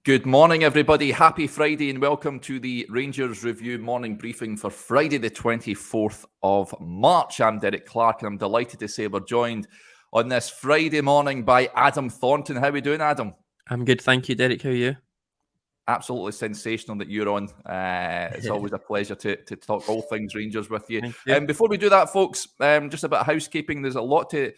Good morning, everybody. Happy Friday and welcome to the Rangers Review morning briefing for Friday, the 24th of March. I'm Derek Clark and I'm delighted to say we're joined on this Friday morning by Adam Thornton. How are we doing, Adam? I'm good, thank you, Derek. How are you? Absolutely sensational that you're on. It's always a pleasure to talk all things Rangers with you. Thank you. Before we do that, folks, just a bit of housekeeping. There's a lot to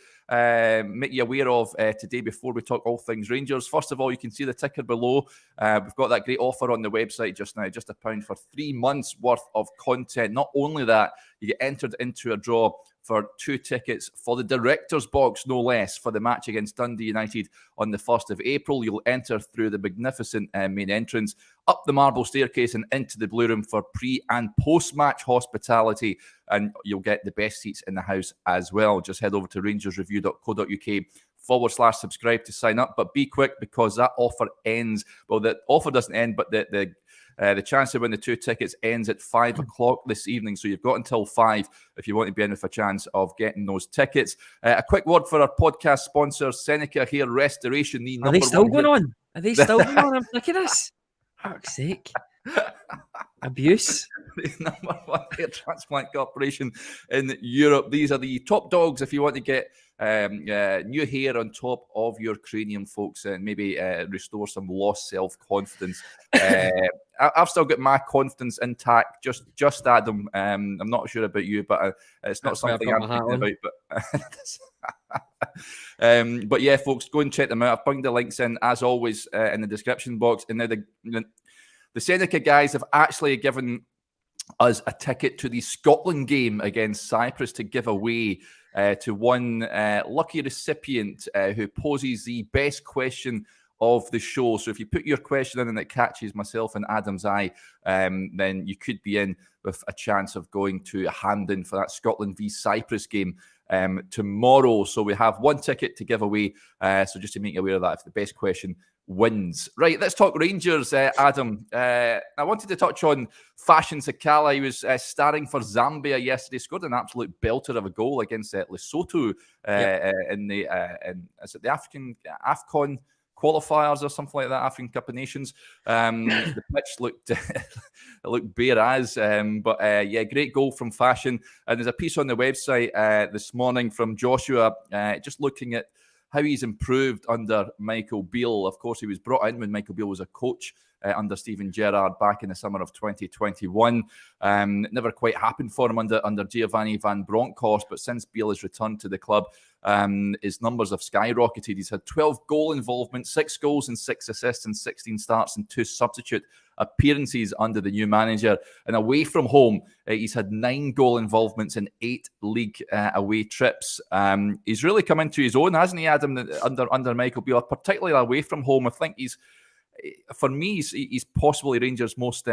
make you aware of today before we talk all things Rangers. First of all, you can see the ticker below. We've got that great offer on the website just now, just £1 for 3 months worth of content. Not only that, you get entered into a draw for 2 tickets for the director's box, no less, for the match against Dundee United on the 1st of April. You'll enter through the magnificent main entrance, up the marble staircase and into the Blue Room for pre- and post-match hospitality, and you'll get the best seats in the house as well. Just head over to rangersreview.co.uk/subscribe to sign up, but be quick because that offer ends. Well, the offer doesn't end, but the chance to win the 2 tickets ends at 5 o'clock this evening. So you've got until 5 if you want to be in with a chance of getting those tickets. A quick word for our podcast sponsors, Seneca Hair Restoration. The Are they still going on? Are they still going on? I'm sick of this. For fuck's sake. Abuse. The number 1 hair transplant corporation in Europe. These are the top dogs if you want to get new hair on top of your cranium, folks, and maybe restore some lost self-confidence. I've still got my confidence intact, just Adam. I'm not sure about you, but it's not That's something I'm thinking about. But yeah, folks, go and check them out. I've bunged the links in, as always, in the description box. And now the Seneca guys have actually given us a ticket to the Scotland game against Cyprus to give away to one lucky recipient who poses the best question of the show. So if you put your question in and it catches myself and Adam's eye, then you could be in with a chance of going to Hampden for that Scotland v Cyprus game tomorrow. So we have 1 ticket to give away. So just to make you aware of that, if the best question wins. Right, let's talk Rangers, Adam. I wanted to touch on Fashion Sakala. He was starring for Zambia yesterday, scored an absolute belter of a goal against Lesotho in the is it the AFCON qualifiers or something like that, African Cup of Nations. The pitch looked it looked bare as, but yeah, great goal from Fashion. And there's a piece on the website this morning from Joshua, just looking at how he's improved under Michael Beale. Of course, he was brought in when Michael Beale was a coach under Steven Gerrard back in the summer of 2021. It never quite happened for him under Giovanni van Bronckhorst, but since Beale has returned to the club, his numbers have skyrocketed. He's had 12 goal involvements, 6 goals and 6 assists and 16 starts and 2 substitute appearances under the new manager. And away from home, he's had 9 goal involvements in 8 league away trips. He's really come into his own, hasn't he, Adam, under Michael Beale, particularly away from home. I think for me, he's possibly Rangers' most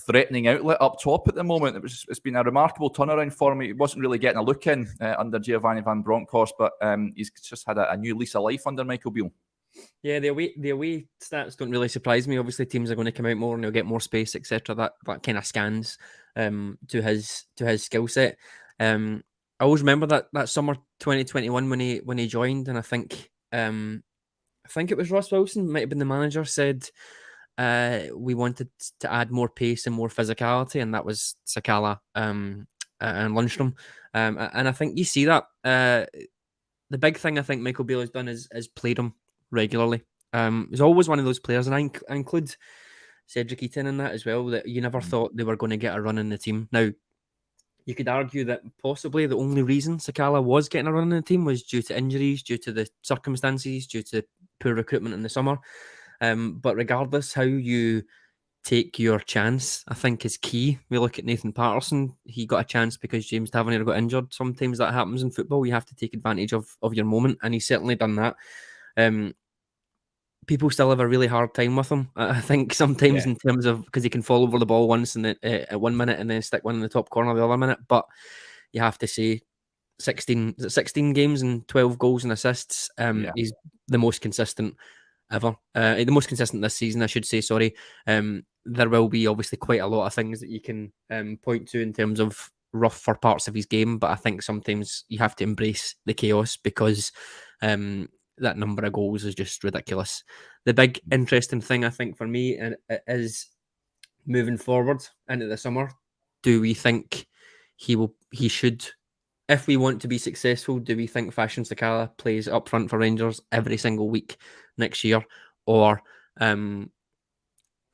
threatening outlet up top at the moment. It's been a remarkable turnaround for him. He wasn't really getting a look in under Giovanni van Bronckhorst, but he's just had a new lease of life under Michael Beale. Yeah, the away stats don't really surprise me. Obviously, teams are going to come out more and he'll get more space, etc. That kind of scans to his skill set. I always remember that summer 2021 when he joined, and I think it was Ross Wilson, might have been the manager, said we wanted to add more pace and more physicality, and that was Sakala and Lundstrom. And I think you see that. The big thing I think Michael Beale has done is played him regularly. He's always one of those players, and I include Cedric Eaton in that as well, that you never thought they were going to get a run in the team. Now, you could argue that possibly the only reason Sakala was getting a run in the team was due to injuries, due to the circumstances, due to poor recruitment in the summer. But regardless, how you take your chance, I think, is key. We look at Nathan Patterson. He got a chance because James Tavernier got injured. Sometimes that happens in football. You have to take advantage of your moment, and he's certainly done that. People still have a really hard time with him, I think, sometimes, in terms of, because he can fall over the ball once and at 1 minute and then stick one in the top corner the other minute. But you have to say 16 games and 12 goals and assists. He's the most consistent ever. The most consistent this season, I should say, sorry. There will be obviously quite a lot of things that you can point to in terms of rougher parts of his game, but I think sometimes you have to embrace the chaos because that number of goals is just ridiculous. The big interesting thing I think for me is moving forward into the summer. Do we think he should, if we want to be successful, do we think Fashion Sakala plays up front for Rangers every single week next year, or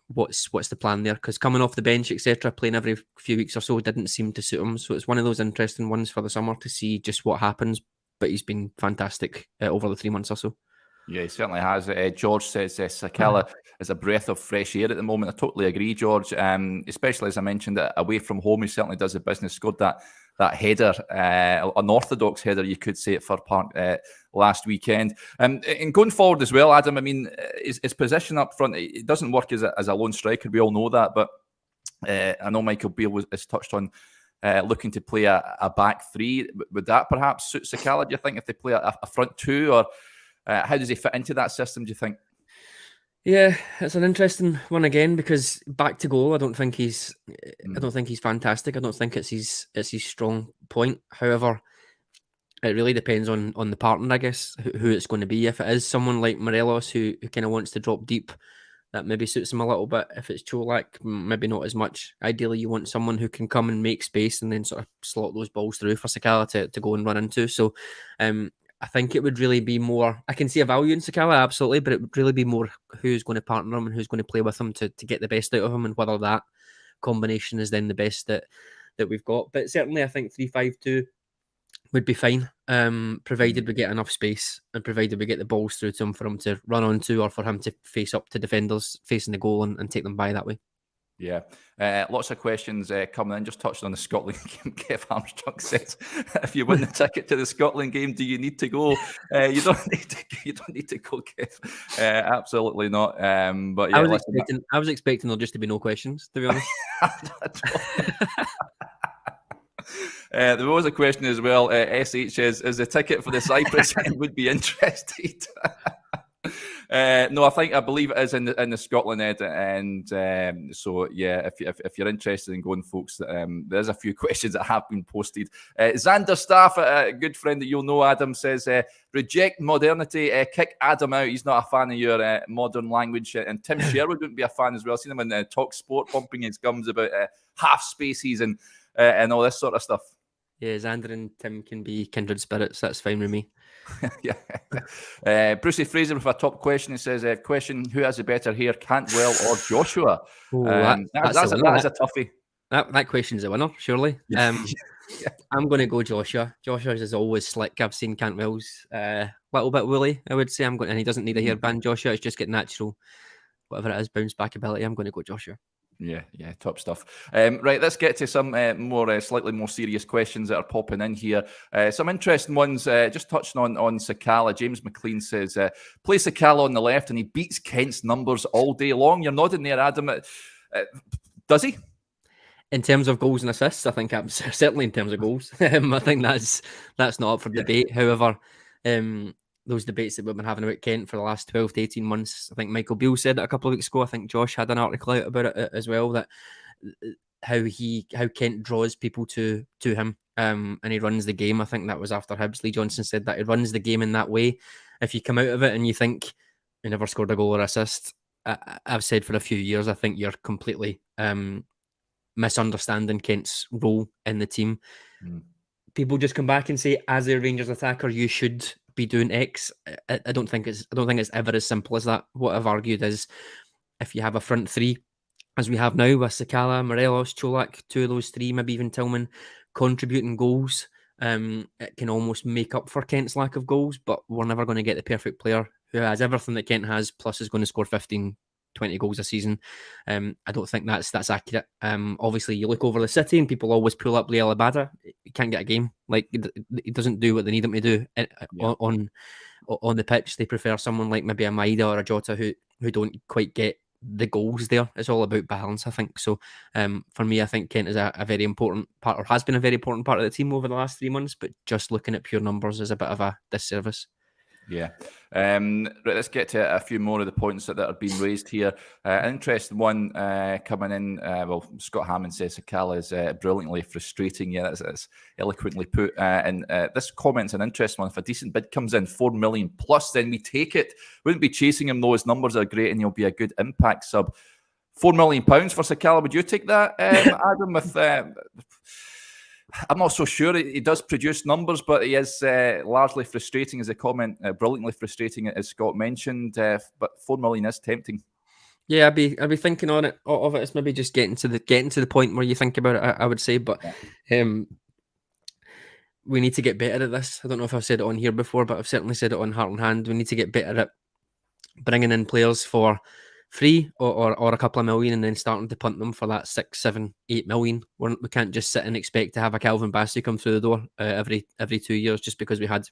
what's the plan there? Because coming off the bench, etc., playing every few weeks or so didn't seem to suit him. So it's one of those interesting ones for the summer to see just what happens. But he's been fantastic over the 3 months or so. Yeah, he certainly has. George says Sakala is a breath of fresh air at the moment. I totally agree, George. Especially as I mentioned, away from home, he certainly does the business. Scored that header, an orthodox header, you could say, at Fir Park last weekend. And going forward as well, Adam, I mean, his position up front, it doesn't work as a lone striker. We all know that. But I know Michael Beale has touched on looking to play a back three. Would that perhaps suit Sakala, do you think, if they play a front two? Or how does he fit into that system, do you think? Yeah, it's an interesting one again, because back to goal, I don't think he's fantastic. I don't think it's his strong point. However, it really depends on the partner, I guess, who it's going to be. If it is someone like Morelos who kind of wants to drop deep, that maybe suits him a little bit. If it's Čolak, maybe not as much. Ideally, you want someone who can come and make space and then sort of slot those balls through for Sakala to go and run into. So I think it would really be more, I can see a value in Sakala, absolutely, but it would really be more who's going to partner him and who's going to play with him to get the best out of him, and whether that combination is then the best that we've got. But certainly I think 3-5-2 would be fine, provided we get enough space and provided we get the balls through to him for him to run onto, or for him to face up to defenders facing the goal and take them by that way. Yeah. Lots of questions coming in. Just touched on the Scotland game. Kev Armstrong says, if you win the ticket to the Scotland game, do you need to go? You don't need to go, Kev. Absolutely not. But yeah, I was expecting there just to be no questions, to be honest. There was a question as well. SH says, is the ticket for the Cyprus end would be interested? No, I believe it is in the Scotland end, and so yeah, if you're interested in going, folks, there's a few questions that have been posted. Xander Staff, a good friend that you'll know, Adam, says reject modernity, kick Adam out. He's not a fan of your modern language, and Tim Sherwood wouldn't be a fan as well. I've seen him in Talk Sport pumping his gums about half spaces and all this sort of stuff. Yeah, Xander and Tim can be kindred spirits. That's fine with me. Yeah. Brucey Fraser with a top question. He says, question, who has the better hair, Cantwell or Joshua? That's a toughie. That question's a winner, surely. I'm going to go Joshua. Joshua's is always slick. I've seen Cantwell's a little bit woolly, I would say. And he doesn't need a hairband, Joshua. It's just get natural, whatever it is, bounce back ability. I'm going to go Joshua. Yeah, top stuff. Right, let's get to some more slightly more serious questions that are popping in here. Some interesting ones, just touching on Sakala. James McLean says, play Sakala on the left and he beats Kent's numbers all day long. You're nodding there, Adam. Does he? In terms of goals and assists, I think certainly in terms of goals. I think that's not up for debate. However, those debates that we've been having about Kent for the last 12 to 18 months. I think Michael Beale said it a couple of weeks ago. I think Josh had an article out about it as well, that how Kent draws people to him, and he runs the game. I think that was after Hibs. Lee Johnson said that he runs the game in that way. If you come out of it and you think he never scored a goal or assist, I've said for a few years, I think you're completely misunderstanding Kent's role in the team. People just come back and say, as a Rangers attacker, you should be doing X. I don't think it's ever as simple as that. What I've argued is, if you have a front three, as we have now with Sakala, Morelos, Čolak, two of those three, maybe even Tillman, contributing goals, it can almost make up for Kent's lack of goals. But we're never going to get the perfect player who has everything that Kent has, plus is going to score 15, 20 goals a season. I don't think that's accurate. Obviously, you look over the city and people always pull up Liel Abada. He can't get a game. Like, he doesn't do what they need him to do on the pitch. They prefer someone like maybe a Maida or a Jota who don't quite get the goals there. It's all about balance, I think. So for me, I think Kent is a very important part, or has been a very important part of the team over the last 3 months, but just looking at pure numbers is a bit of a disservice. Yeah. Right, let's get to a few more of the points that are being raised here. An interesting one coming in. Scott Hammond says Sakala is brilliantly frustrating. Yeah, that's eloquently put. And this comment's an interesting one. If a decent bid comes in, 4 million plus, then we take it. Wouldn't be chasing him though. His numbers are great and he'll be a good impact sub. £4 million for Sakala. Would you take that, Adam? With I'm not so sure. He does produce numbers, but he is largely frustrating as a comment, brilliantly frustrating, as Scott mentioned. But 4 million is tempting. Yeah, I'd be thinking of it. It's maybe just getting to the point where you think about it. I would say, but we need to get better at this. I don't know if I've said it on here before, but I've certainly said it on Heart and Hand. We need to get better at bringing in players for free or a couple of million and then starting to punt them for that 6, 7, 8 million. We can't just sit and expect to have a Calvin Bassey come through the door every 2 years just because we had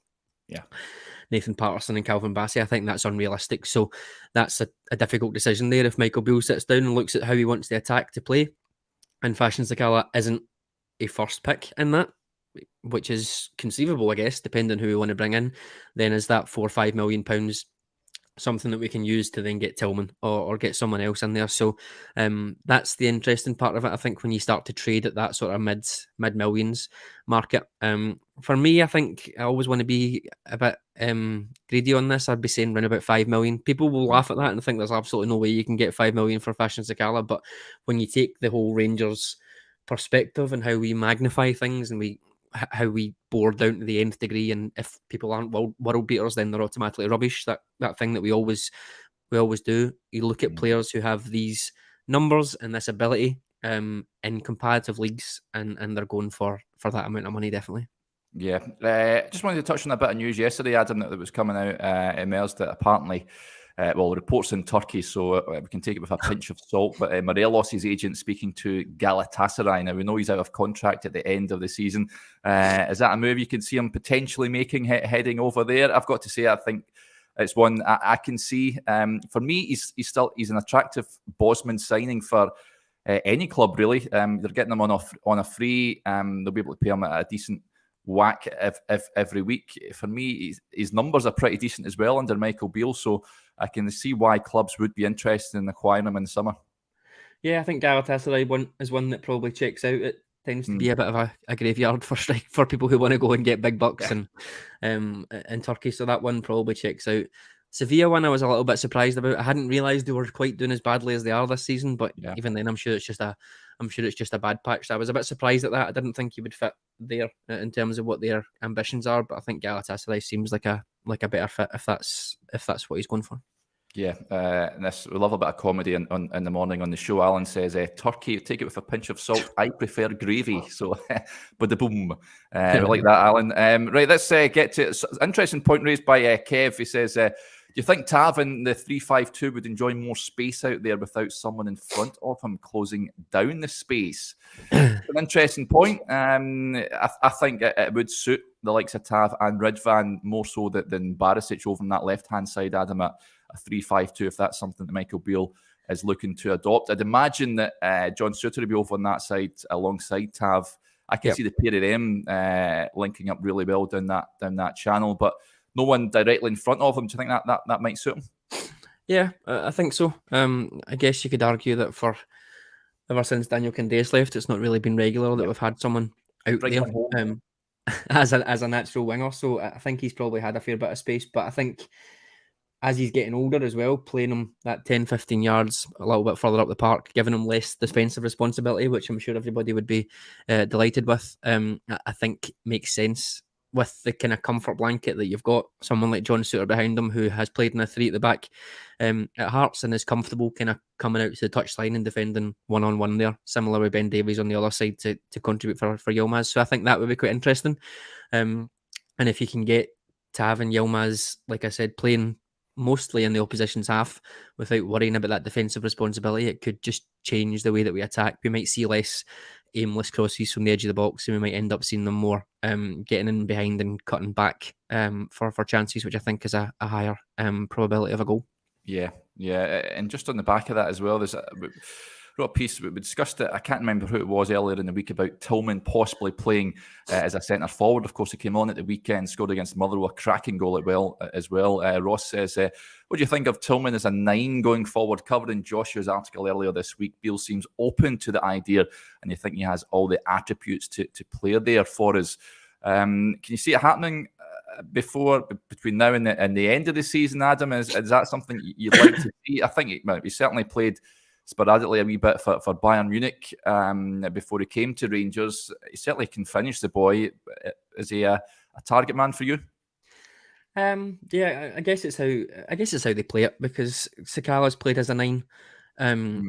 Nathan Patterson and Calvin Bassey. I think that's unrealistic. So that's a difficult decision there. If Michael Beale sits down and looks at how he wants the attack to play, and Fashion Sakala isn't a first pick in that, which is conceivable, I guess, depending on who we want to bring in, then is that £4 or £5 million something that we can use to then get Tillman or get someone else in there. So that's the interesting part of it. I think when you start to trade at that sort of mid millions market. For me, I think I always want to be a bit greedy on this. I'd be saying around about 5 million. People will laugh at that and think there's absolutely no way you can get 5 million for Fashion Sakala. But when you take the whole Rangers perspective and how we magnify things and how we bore down to the nth degree, and if people aren't world beaters, then they're automatically rubbish. That thing that we always do. You look at players who have these numbers and this ability in comparative leagues, and they're going for that amount of money, definitely. Yeah, just wanted to touch on a bit of news yesterday, Adam, that was coming out. Emerged that apparently, reports in Turkey, so we can take it with a pinch of salt. But Morelos' agent speaking to Galatasaray. Now we know he's out of contract at the end of the season. Is that a move you can see him potentially making heading over there? I've got to say, I think it's one I can see. For me, he's an attractive Bosman signing for any club really. They're getting him on a free. They'll be able to pay him a decent whack every week. For me, his numbers are pretty decent as well under Michael Beale, so I can see why clubs would be interested in acquiring him in the summer. Yeah, I think Galatasaray is one that probably checks out. It tends to be a bit of a graveyard for people who want to go and get big bucks in Turkey, so that one probably checks out. Sevilla one I was a little bit surprised about. I hadn't realised they were quite doing as badly as they are this season, but even then I'm sure it's just a bad patch. So I was a bit surprised at that. I didn't think he would fit there in terms of what their ambitions are, but I think Galatasaray seems like a better fit if that's what he's going for. Yeah, and we love a bit of comedy in the morning on the show. Alan says, Turkey, take it with a pinch of salt. I prefer gravy. So, but the boom. We like that, Alan. Right, let's get to an interesting point raised by Kev. He says, do you think Tav in the 3-5-2 would enjoy more space out there without someone in front of him closing down the space? An interesting point. I think it would suit the likes of Tav and Ridvan more so than Barisic over on that left-hand side, Adam, at a 3-5-2, if that's something that Michael Beale is looking to adopt. I'd imagine that John Suter would be over on that side alongside Tav. I can see the pair of them linking up really well down that channel, but no one directly in front of him. Do you think that might suit him? Yeah, I think so. I guess you could argue that for ever since Daniel Candeias left, it's not really been regular that we've had someone out there as a natural winger. So I think he's probably had a fair bit of space. But I think as he's getting older as well, playing him that 10, 15 yards a little bit further up the park, giving him less defensive responsibility, which I'm sure everybody would be delighted with, I think makes sense. With the kind of comfort blanket that you've got, someone like John Suter behind him who has played in a 3 at the back at Hearts and is comfortable kind of coming out to the touchline and defending one-on-one there, similar with Ben Davies on the other side to contribute for Yilmaz. So I think that would be quite interesting. And if you can get Tav and Yilmaz, like I said, playing mostly in the opposition's half without worrying about that defensive responsibility, it could just change the way that we attack. We might see less aimless crosses from the edge of the box, and we might end up seeing them more getting in behind and cutting back for chances, which I think is a higher probability of a goal. Yeah, and just on the back of that as well, there's wrote a piece. We discussed it. I can't remember who it was earlier in the week about Tillman possibly playing as a centre forward. Of course, he came on at the weekend, scored against Motherwell, a cracking goal as well. Ross says, what do you think of Tillman as a 9 going forward? Covered in Joshua's article earlier this week, Beale seems open to the idea, and you think he has all the attributes to play there for us. Can you see it happening between now and the end of the season, Adam? Is that something you'd like to see? I think he certainly played sporadically a wee bit for Bayern Munich before he came to Rangers. He certainly can finish, the boy. Is he a target man for you? Yeah, I guess it's how they play it, because Sakala's played as a 9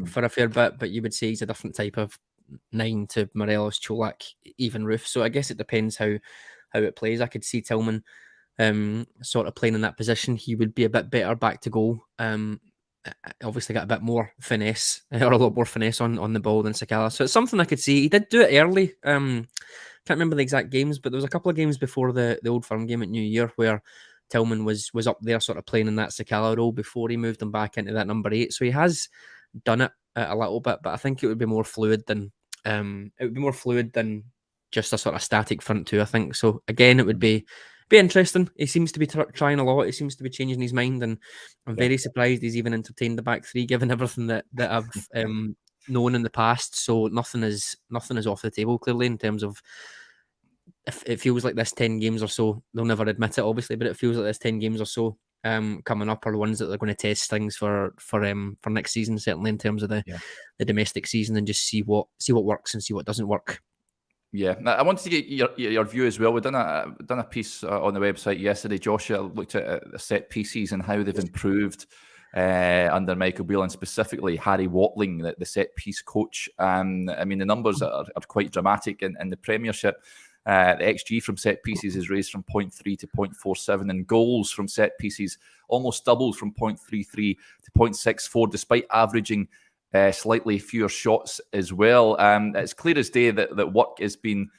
for a fair bit, but you would say he's a different type of 9 to Morelos, Cholak, even Roof. So I guess it depends how it plays. I could see Tillman sort of playing in that position. He would be a bit better back to goal. Obviously got a bit more finesse, or a lot more finesse on the ball than Sakala. So it's something I could see. He did do it early. Can't remember the exact games, but there was a couple of games before the Old Firm game at New Year where Tillman was up there sort of playing in that Sakala role before he moved him back into that number 8. So he has done it a little bit, but I think it would be more fluid than just a sort of static front 2, I think. So again, it would be interesting. He seems to be trying a lot. He seems to be changing his mind, and I'm very surprised he's even entertained the back 3, given everything that I've known in the past. So nothing is off the table, clearly, in terms of, if it feels like this 10 games or so, they'll never admit it, obviously, but it feels like this 10 games or so coming up are the ones that they're going to test things for next season, certainly in terms of the domestic season, and just see what works and see what doesn't work. Yeah, I wanted to get your view as well. We've done a piece on the website yesterday. Joshua looked at the set pieces and how they've improved under Michael Beale, and specifically Harry Watling, the set piece coach. I mean, the numbers are quite dramatic in the Premiership. The XG from set pieces is raised from 0.3 to 0.47, and goals from set pieces almost doubled from 0.33 to 0.64, despite averaging slightly fewer shots as well. It's clear as day that work has been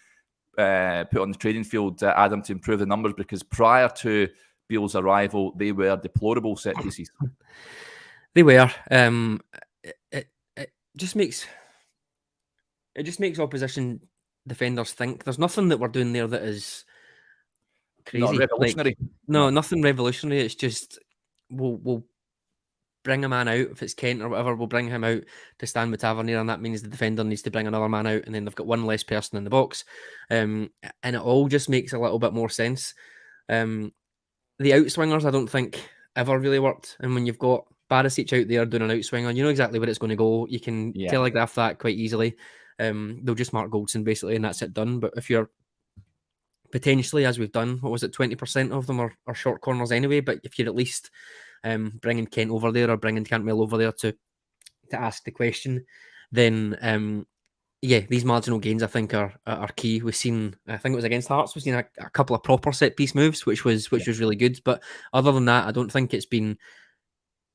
put on the training field, Adam, to improve the numbers, because prior to Beale's arrival, they were deplorable set pieces. They were. It just makes opposition defenders think. There's nothing that we're doing there that is crazy. Not revolutionary. Nothing revolutionary. It's just we'll bring a man out. If it's Kent or whatever, we'll bring him out to stand with Tavernier, and that means the defender needs to bring another man out, and then they've got one less person in the box. And it all just makes a little bit more sense. The outswingers, I don't think, ever really worked. And when you've got Barisic out there doing an outswinger, you know exactly where it's going to go. You can telegraph that quite easily. They'll just mark Goldson basically, and that's it, done. But if you're potentially, as we've done, 20% of them are short corners anyway, but if you're at least bringing Kent over there or bringing Cantwell over there to ask the question, then these marginal gains I think are key. We've seen, I think it was against Hearts, we've seen a couple of proper set piece moves, which was really good. But other than that, I don't think it's been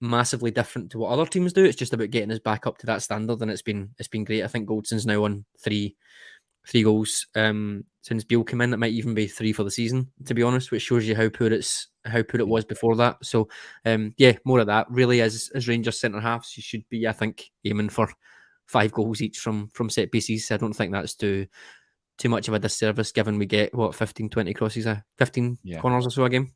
massively different to what other teams do. It's just about getting us back up to that standard, and it's been great. I think Goldson's now on three goals since Beale came in. It might even be 3 for the season, to be honest, which shows you how poor it was before that. So more of that. Really, as Rangers centre halves, you should be, I think, aiming for 5 goals each from set pieces. I don't think that's too much of a disservice, given we get 15-20 crosses, 15 corners or so a game.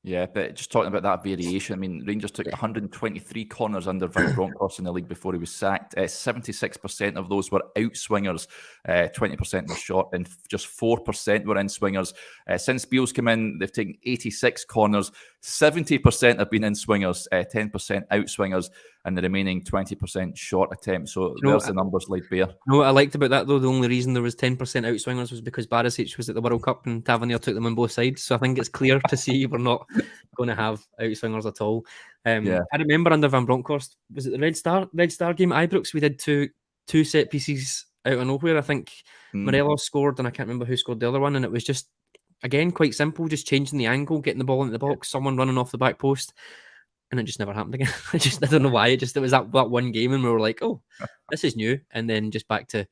Yeah, but just talking about that variation, I mean, Rangers took 123 corners under Van Bronckhorst in the league before he was sacked. 76% of those were out swingers, 20% were short, and just 4% were in swingers. Since Beale's come in, they've taken 86 corners, 70% have been in swingers, 10% out swingers, and the remaining 20% short attempts. So there's the numbers laid bare. You know what I liked about that, though? The only reason there was 10% out swingers was because Barisic was at the World Cup and Tavernier took them on both sides. So I think it's clear to see we're not going to have out swingers at all. I remember under Van Bronckhorst, was it the Red Star game at Ibrox? We did two set pieces out of nowhere. I think Morelos scored, and I can't remember who scored the other one. And it was just, again, quite simple, just changing the angle, getting the ball into the box, someone running off the back post. And it just never happened again. I don't know why. It was that one game, and we were like, "Oh, this is new." And then just back to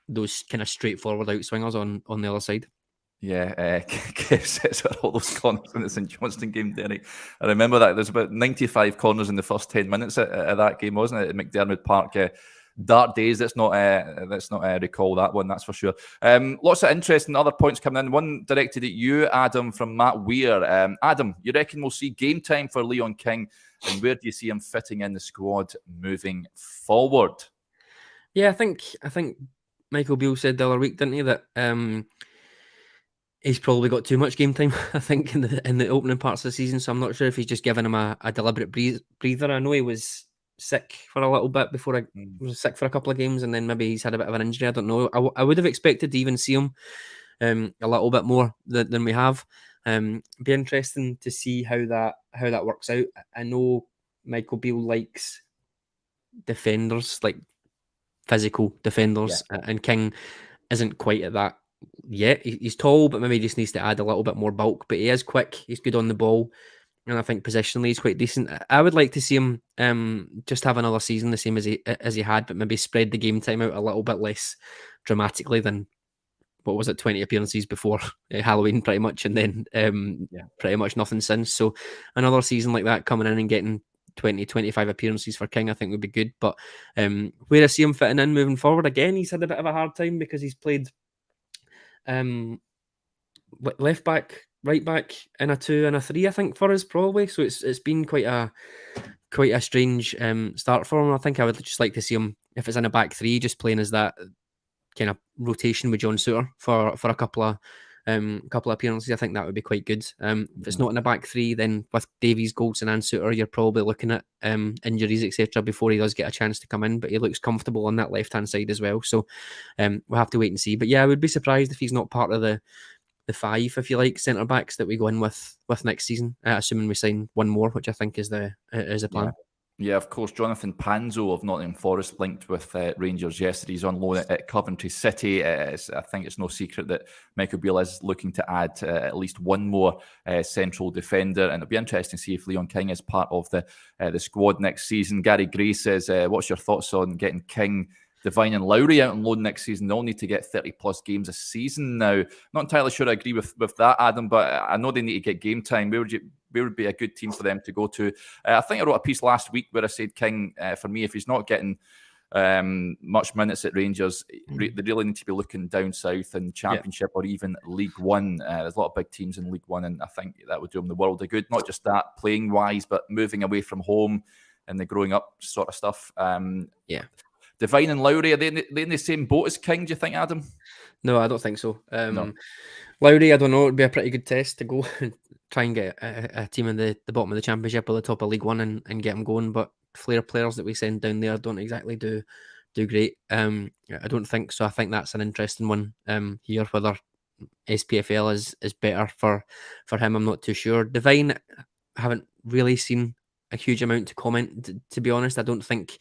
those kind of straightforward out swingers on the other side. Yeah, Kev sets for all those corners in the St Johnstone game, Derek. I remember that. There's about 95 corners in the first 10 minutes of that game, wasn't it, at McDermott Park? dark days. Let's not recall that one. That's for sure. Lots of interesting other points coming in. One directed at you, Adam, from Matt Weir. Adam, you reckon we'll see game time for Leon King, and where do you see him fitting in the squad moving forward? Yeah, I think Michael Beale said the other week, didn't he, that he's probably got too much game time, I think, in the opening parts of the season. So I'm not sure if he's just given him a deliberate breather. I know he was sick for a little bit before. I was sick for a couple of games, and then maybe he's had a bit of an injury. I don't know. I would have expected to even see him a little bit more than we have. Be interesting to see how that works out. I know Michael Beale likes defenders, like physical defenders, and King isn't quite at that yet. He's tall, but maybe he just needs to add a little bit more bulk. But he is quick. He's good on the ball, and I think positionally he's quite decent. I would like to see him just have another season the same as he had, but maybe spread the game time out a little bit less dramatically than what was it, 20 appearances before Halloween, pretty much, and then pretty much nothing since. So another season like that coming in and getting 20, 25 appearances for King, I think would be good. But where I see him fitting in moving forward, again, he's had a bit of a hard time because he's played left back, right back, in a 2 and a 3, I think, for us probably. So it's been quite a strange start for him. I think I would just like to see him, if it's in a back 3, just playing as that kind of rotation with John Souttar for a couple of appearances. I think that would be quite good. If it's not in a back 3, then with Davies, Goldson and Souttar, you're probably looking at injuries, etc., before he does get a chance to come in. But he looks comfortable on that left-hand side as well. So we'll have to wait and see. But yeah, I would be surprised if he's not part of the 5, if you like, centre-backs that we go in with next season, assuming we sign one more, which I think is the plan. Yeah, of course, Jonathan Panzo of Nottingham Forest linked with Rangers yesterday. He's on loan at Coventry City. I think it's no secret that Michael Beale is looking to add at least one more central defender, and it'll be interesting to see if Leon King is part of the squad next season. Gary Gray says, what's your thoughts on getting King, Devine and Lowry out on loan next season? They'll need to get 30-plus games a season now. Not entirely sure I agree with that, Adam, but I know they need to get game time. Where would be a good team for them to go to? I think I wrote a piece last week where I said King, for me, if he's not getting much minutes at Rangers, they really need to be looking down south in Championship or even League One. There's a lot of big teams in League One, and I think that would do him the world of good. Not just that, playing-wise, but moving away from home and the growing up sort of stuff. Devine and Lowry, are they in the same boat as King, do you think, Adam? No, I don't think so. No. Lowry, I don't know, it would be a pretty good test to go and try and get a team in the bottom of the Championship or the top of League One and get them going. But Flair players that we send down there don't exactly do great. I don't think so. I think that's an interesting one here. Whether SPFL is better for him, I'm not too sure. Devine, I haven't really seen a huge amount to comment, to be honest. I don't think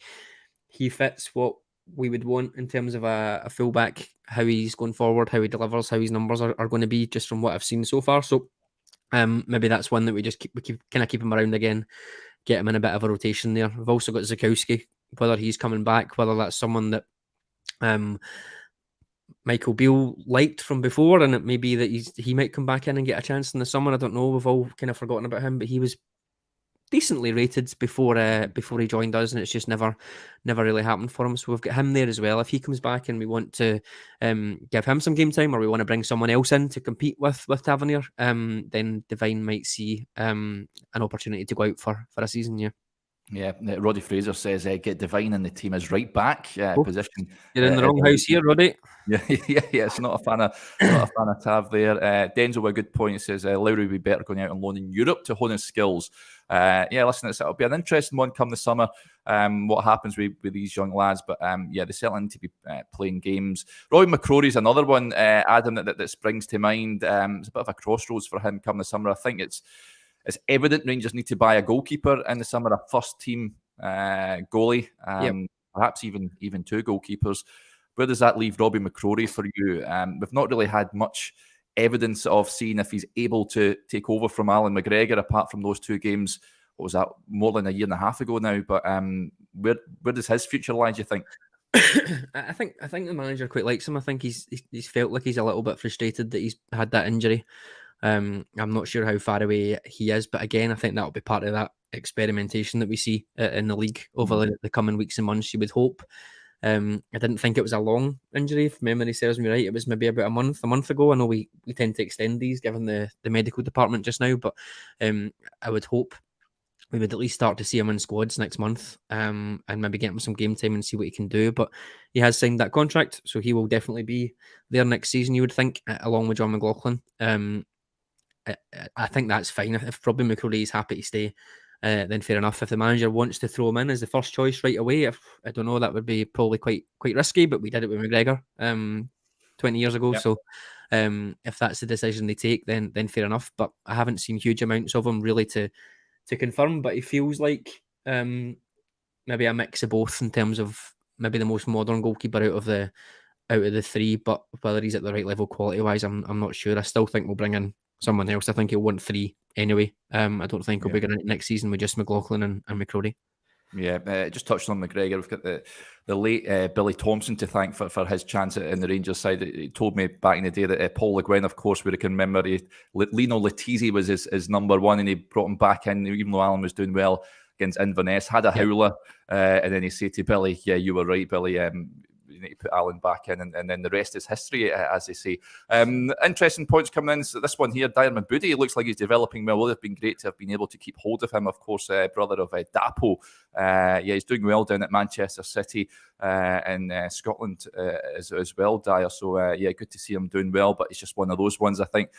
he fits what we would want in terms of a fullback, how he's going forward, how he delivers, how his numbers are going to be, just from what I've seen so far. So maybe that's one that we keep him around again, get him in a bit of a rotation there. We've also got Zakowski, whether he's coming back, whether that's someone that Michael Beale liked from before, and it may be that he might come back in and get a chance in the summer. I don't know. We've all kind of forgotten about him, but he was decently rated before he joined us, and it's just never really happened for him. So we've got him there as well. If he comes back and we want to give him some game time, or we want to bring someone else in to compete with Tavernier, then Devine might see an opportunity to go out for a season. Yeah, Roddy Fraser says get Devine in the team as right back position. You're in the wrong house here, Roddy. Yeah. It's not a fan of Tav there. Denzel with a good point. He says Lowry would be better going out on loan in Europe to hone his skills. Listen, it'll be an interesting one come the summer. What happens with these young lads? But they certainly need to be playing games. Roy McCrory is another one, Adam, that springs to mind. It's a bit of a crossroads for him come the summer. I think it's evident Rangers need to buy a goalkeeper in the summer, a first-team goalie, perhaps even 2 goalkeepers. Where does that leave Robbie McCrory for you? We've not really had much evidence of seeing if he's able to take over from Alan McGregor, apart from those 2 games. What was that? More than a year and a half ago now. But where does his future lie, do you think? I think the manager quite likes him. I think he's felt like he's a little bit frustrated that he's had that injury. I'm not sure how far away he is, but again, I think that'll be part of that experimentation that we see in the league over the coming weeks and months, you would hope. I didn't think it was a long injury. If memory serves me right, it was maybe about a month ago. I know we tend to extend these given the medical department just now, but I would hope we would at least start to see him in squads next month, and maybe get him some game time and see what he can do. But he has signed that contract, so he will definitely be there next season, you would think, along with John McLaughlin. I think that's fine. If probably McCrory is happy to stay, then fair enough. If the manager wants to throw him in as the first choice right away, I don't know, that would be probably quite risky. But we did it with McGregor 20 years ago. Yep. So if that's the decision they take, then fair enough. But I haven't seen huge amounts of him really to confirm. But he feels like maybe a mix of both in terms of maybe the most modern goalkeeper out of the three. But whether he's at the right level quality wise, I'm not sure. I still think we'll bring in someone else. I think he'll want three anyway. I don't think he'll be going next season with just McLaughlin and McCrory. Yeah, just touched on McGregor. We've got the late Billy Thompson to thank for his chance in the Rangers side. He told me back in the day that Paul Le Guen, of course, we can remember, Lino Letizzi was his number one, and he brought him back in, even though Alan was doing well against Inverness, had a howler, and then he said to Billy, yeah, you were right, Billy, you need to put Alan back in, and then the rest is history, as they say. Interesting points coming in. So this one here, Dyer Maboudi, it looks like he's developing well. It would have been great to have been able to keep hold of him. Of course, brother of Dapo. He's doing well down at Manchester City in Scotland as well, Dyer. So, good to see him doing well, but it's just one of those ones, I think.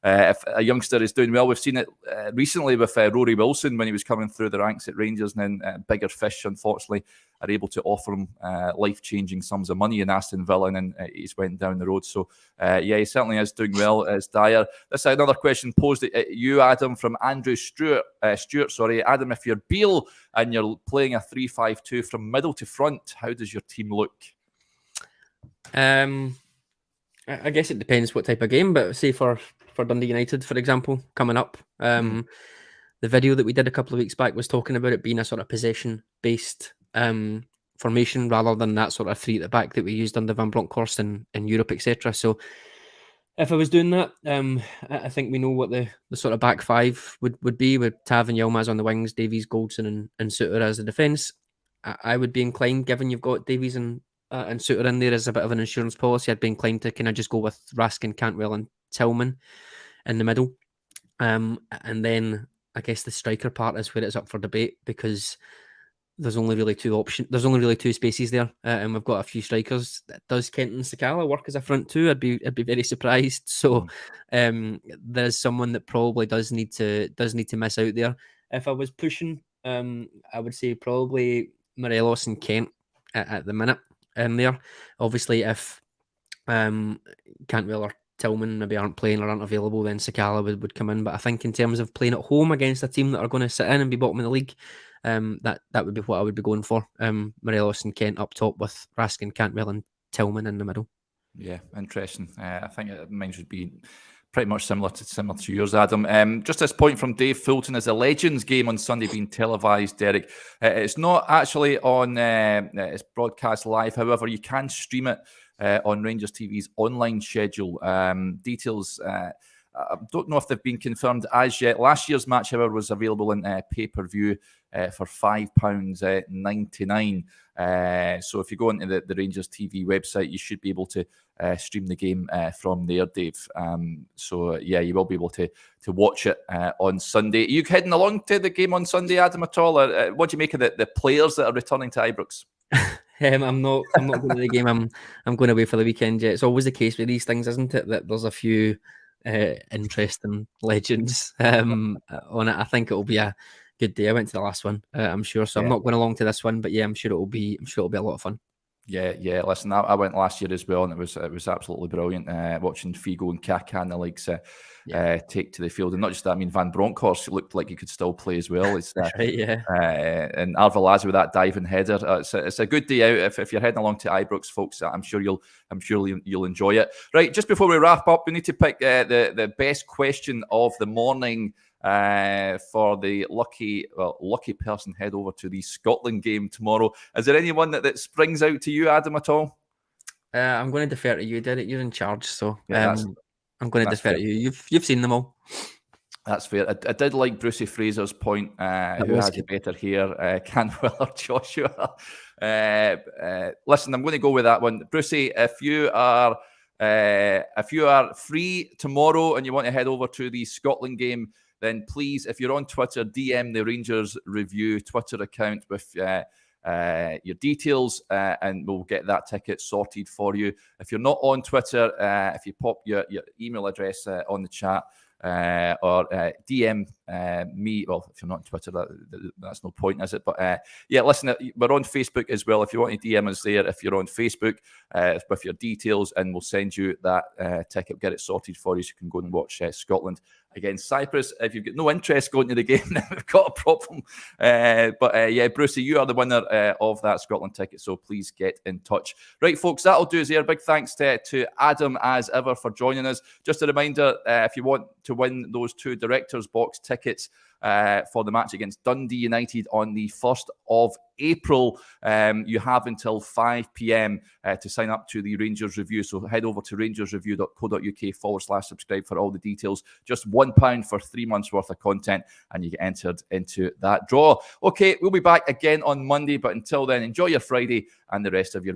If a youngster is doing well, we've seen it recently with Rory Wilson when he was coming through the ranks at Rangers, and then bigger fish, unfortunately, are able to offer him life-changing sums of money in Aston Villa, and then he's went down the road. So, he certainly is doing well as Dyer. This is another question posed at you, Adam, from Andrew Stewart. Adam, if you're Beale and you're playing a 3-5-2 from middle to front, how does your team look? I guess it depends what type of game, but say for Dundee United, for example, coming up, the video that we did a couple of weeks back was talking about it being a sort of possession-based formation rather than that sort of three at the back that we used under Van Bronckhorst in Europe, etc. So if I was doing that, I think we know what the sort of back five would be, with Tav and Yilmaz on the wings, Davies, Goldson and Suter as the defence. I would be inclined, given you've got Davies and Suter in there as a bit of an insurance policy, I'd be inclined to kind of just go with Raskin, Cantwell and Tillman in the middle. And then I guess the striker part is where it's up for debate, because there's only really two options. There's only really two spaces there, and we've got a few strikers. Does Kenton Sakala work as a front two? I'd be very surprised. So there's someone that probably does need to miss out there. If I was pushing, I would say probably Morelos and Kent at the minute in there. Obviously, if Cantwell or Tillman maybe aren't playing or aren't available, then Sakala would come in. But I think in terms of playing at home against a team that are going to sit in and be bottom of the league, that would be what I would be going for. Morelos and Kent up top with Raskin, Cantwell and Tillman in the middle. Yeah, interesting. I think mine should be pretty much similar to yours, Adam. Just this point from Dave Fulton: is the Legends game on Sunday being televised, Derek? It's not actually on. It's broadcast live. However, you can stream it on Rangers TV's online schedule. Details, I don't know if they've been confirmed as yet. Last year's match, however, was available in pay-per-view for £5.99. So if you go into the Rangers TV website, you should be able to stream the game from there, Dave. So you will be able to watch it on Sunday. Are you heading along to the game on Sunday, Adam, at all? Or, what do you make of the players that are returning to Ibrox? I'm not going to the game. I'm going away for the weekend. Yeah, it's always the case with these things, isn't it? That there's a few interesting legends on it. I think it'll be a good day. I went to the last one, I'm sure. So I'm not going along to this one, but I'm sure it'll be a lot of fun. Yeah. Listen, I went last year as well, and it was absolutely brilliant watching Figo and Kaká and the likes take to the field. And not just that, I mean, Van Bronckhorst looked like he could still play as well. It's right, yeah. And Arveladze with that diving header. It's a good day out if you're heading along to Ibrox, folks. I'm sure you'll enjoy it. Right, just before we wrap up, we need to pick the best question of the morning. For the lucky person head over to the Scotland game tomorrow. Is there anyone that springs out to you, Adam, at all? I'm going to defer to you, Derek. You're in charge, so I'm going to defer to you. You've seen them all. That's fair. I did like Brucey Fraser's point, who has the better hair, Cantwell or Joshua. Listen, I'm going to go with that one. Brucey, if you are free tomorrow and you want to head over to the Scotland game, then please, if you're on Twitter, DM the Rangers Review Twitter account with your details, and we'll get that ticket sorted for you. If you're not on Twitter, if you pop your email address on the chat, or DM me. Well, if you're not on Twitter, that's no point, is it? But yeah, listen, we're on Facebook as well. If you want to DM us there, if you're on Facebook, with your details, and we'll send you that ticket, get it sorted for you so you can go and watch Scotland against Cyprus. If you've got no interest going to the game, then we've got a problem. But yeah, Brucey, you are the winner of that Scotland ticket, so please get in touch. Right, folks, that'll do us there. Big thanks to Adam, as ever, for joining us. Just a reminder, if you want to win those 2 Director's Box tickets for the match against Dundee United on the 1st of April, you have until 5 p.m. To sign up to the Rangers Review. So head over to rangersreview.co.uk/subscribe for all the details. Just £1 for 3 months worth of content, and you get entered into that draw. Okay, we'll be back again on Monday, but until then, enjoy your Friday and the rest of your week.